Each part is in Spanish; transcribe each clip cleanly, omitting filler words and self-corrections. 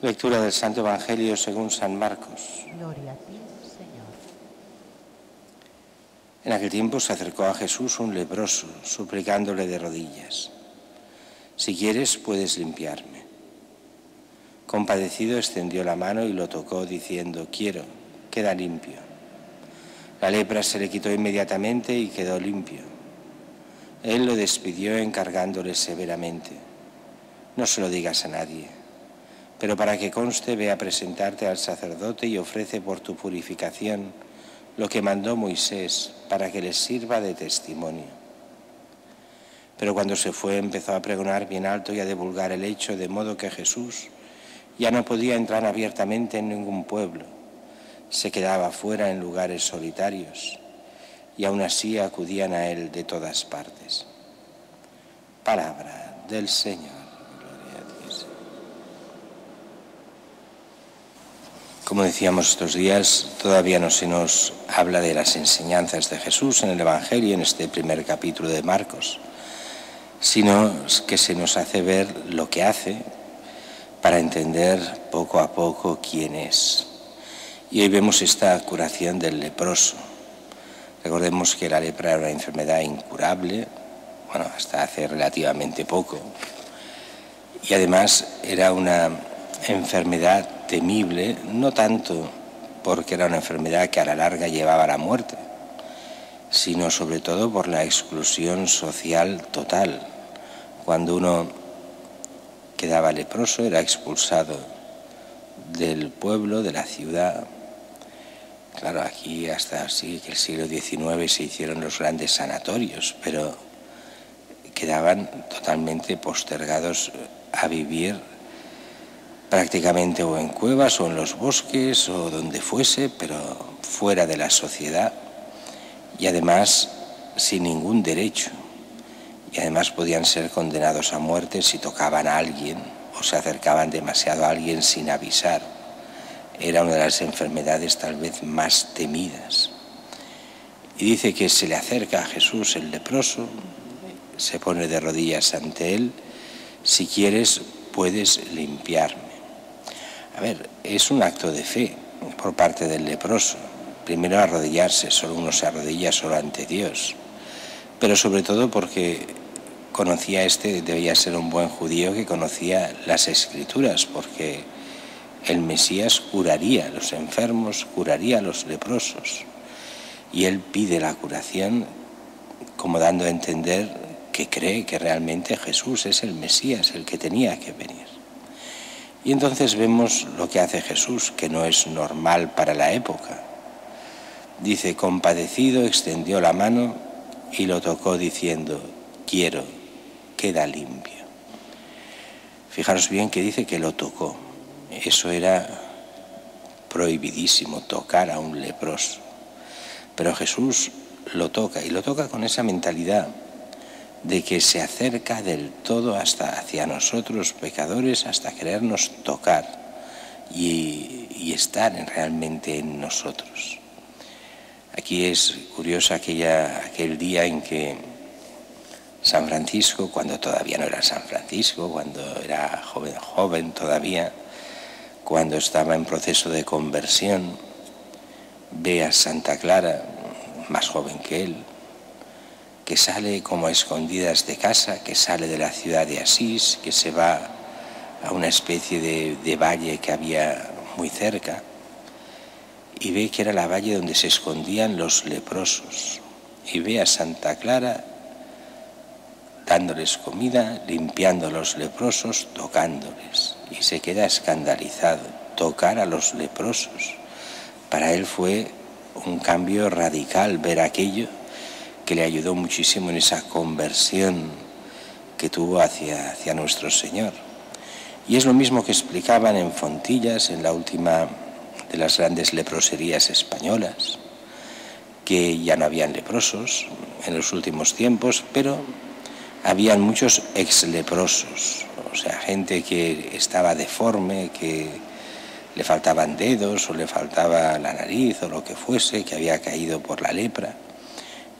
Lectura del Santo Evangelio según San Marcos. Gloria a ti, Señor. En aquel tiempo se acercó a Jesús un leproso, suplicándole de rodillas: «Si quieres, puedes limpiarme». Compadecido, extendió la mano y lo tocó, diciendo: «Quiero, queda limpio». La lepra se le quitó inmediatamente y quedó limpio. Él lo despidió encargándole severamente: «No se lo digas a nadie, pero para que conste, ve a presentarte al sacerdote y ofrece por tu purificación lo que mandó Moisés, para que les sirva de testimonio». Pero cuando se fue, empezó a pregonar bien alto y a divulgar el hecho, de modo que Jesús ya no podía entrar abiertamente en ningún pueblo. Se quedaba fuera en lugares solitarios, y aún así acudían a él de todas partes. Palabra del Señor. Gloria a ti, Señor. Como decíamos estos días, todavía no se nos habla de las enseñanzas de Jesús en el Evangelio, en este primer capítulo de Marcos, sino que se nos hace ver lo que hace para entender poco a poco quién es. Y hoy vemos esta curación del leproso. Recordemos que la lepra era una enfermedad incurable, bueno, hasta hace relativamente poco. Y además era una enfermedad temible, no tanto porque era una enfermedad que a la larga llevaba a la muerte, sino sobre todo por la exclusión social total. Cuando uno quedaba leproso era expulsado del pueblo, de la ciudad. Claro, aquí hasta así que el siglo XIX se hicieron los grandes sanatorios, pero quedaban totalmente postergados a vivir prácticamente o en cuevas o en los bosques o donde fuese, pero fuera de la sociedad y además sin ningún derecho. Y además podían ser condenados a muerte si tocaban a alguien o se acercaban demasiado a alguien sin avisar. Era una de las enfermedades tal vez más temidas. Y dice que se le acerca a Jesús el leproso, se pone de rodillas ante él: «Si quieres, puedes limpiarme». A ver, es un acto de fe por parte del leproso. Primero arrodillarse, solo uno se arrodilla solo ante Dios, pero sobre todo porque debía ser un buen judío que conocía las Escrituras, porque el Mesías curaría a los enfermos, curaría a los leprosos. Y él pide la curación como dando a entender que cree que realmente Jesús es el Mesías, el que tenía que venir. Y entonces vemos lo que hace Jesús, que no es normal para la época. Dice: compadecido, extendió la mano y lo tocó, diciendo: «Quiero, queda limpio». Fijaros bien que dice que lo tocó. Eso era prohibidísimo, tocar a un leproso. Pero Jesús lo toca, y lo toca con esa mentalidad de que se acerca del todo hasta hacia nosotros pecadores, hasta querernos tocar y estar realmente en nosotros. Aquí es curioso aquel día en que San Francisco, cuando todavía no era San Francisco, cuando era joven todavía, cuando estaba en proceso de conversión, ve a Santa Clara, más joven que él, que sale como a escondidas de casa, que sale de la ciudad de Asís, que se va a una especie de valle que había muy cerca, y ve que era la valle donde se escondían los leprosos, y ve a Santa Clara dándoles comida, limpiando a los leprosos, tocándoles, y se queda escandalizado. Tocar a los leprosos. Para él fue un cambio radical ver aquello, que le ayudó muchísimo en esa conversión que tuvo hacia nuestro Señor. Y es lo mismo que explicaban en Fontillas, en la última de las grandes leproserías españolas, que ya no habían leprosos en los últimos tiempos, pero habían muchos exleprosos, o sea, gente que estaba deforme, que le faltaban dedos o le faltaba la nariz o lo que fuese, que había caído por la lepra,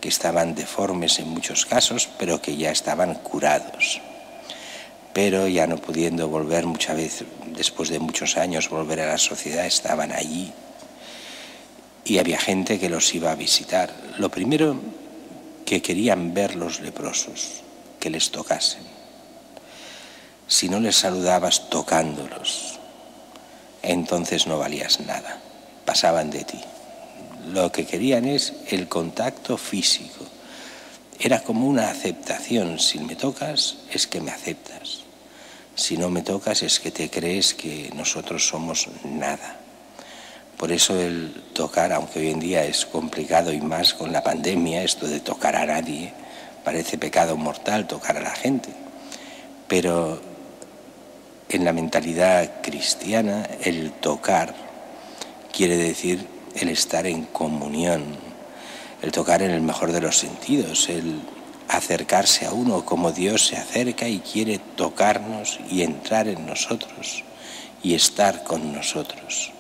que estaban deformes en muchos casos, pero que ya estaban curados. pero ya no pudiendo volver muchas veces, después de muchos años, volver a la sociedad, estaban allí y había gente que los iba a visitar. Lo primero que querían ver los leprosos, que les tocasen. Si no les saludabas tocándolos, entonces no valías nada, pasaban de ti. Lo que querían es el contacto físico. Era como una aceptación. Si me tocas, es que me aceptas. Si no me tocas, es que te crees que nosotros somos nada. Por eso el tocar, aunque hoy en día es complicado y más con la pandemia, esto de tocar a nadie, parece pecado mortal tocar a la gente. Pero en la mentalidad cristiana, el tocar quiere decir el estar en comunión, el tocar en el mejor de los sentidos, el acercarse a uno como Dios se acerca y quiere tocarnos y entrar en nosotros y estar con nosotros.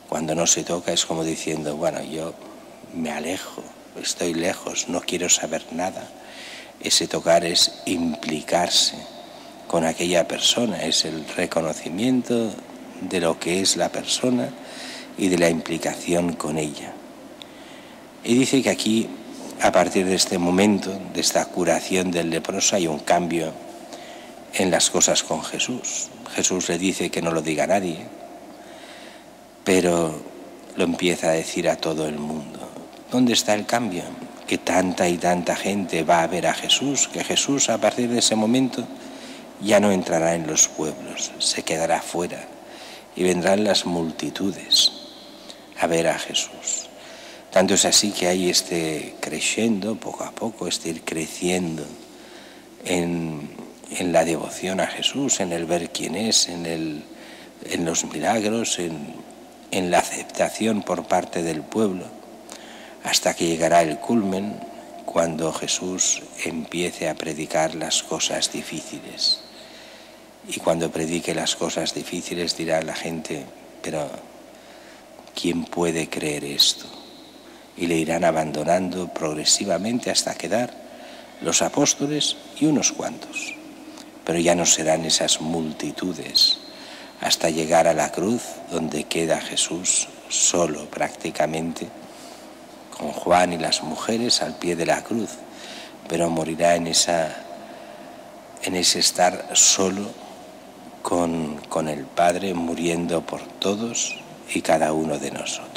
Cuando no se toca es como diciendo, bueno, yo me alejo, estoy lejos, no quiero saber nada. Ese tocar es implicarse con aquella persona, es el reconocimiento de lo que es la persona y de la implicación con ella. Y dice que aquí, a partir de este momento, de esta curación del leproso, hay un cambio en las cosas con Jesús. Jesús le dice que no lo diga a nadie, pero lo empieza a decir a todo el mundo. ¿Dónde está el cambio? Que tanta y tanta gente va a ver a Jesús, que Jesús a partir de ese momento ya no entrará en los pueblos, se quedará fuera y vendrán las multitudes a ver a Jesús. Tanto es así que hay este creciendo poco a poco, este ir creciendo en la devoción a Jesús, en el ver quién es, en los milagros, en la aceptación por parte del pueblo, hasta que llegará el culmen cuando Jesús empiece a predicar las cosas difíciles. Y cuando predique las cosas difíciles dirá la gente, pero ¿quién puede creer esto? Y le irán abandonando progresivamente hasta quedar los apóstoles y unos cuantos. Pero ya no serán esas multitudes hasta llegar a la cruz, donde queda Jesús solo prácticamente, con Juan y las mujeres al pie de la cruz, pero morirá en ese estar solo con el Padre, muriendo por todos y cada uno de nosotros.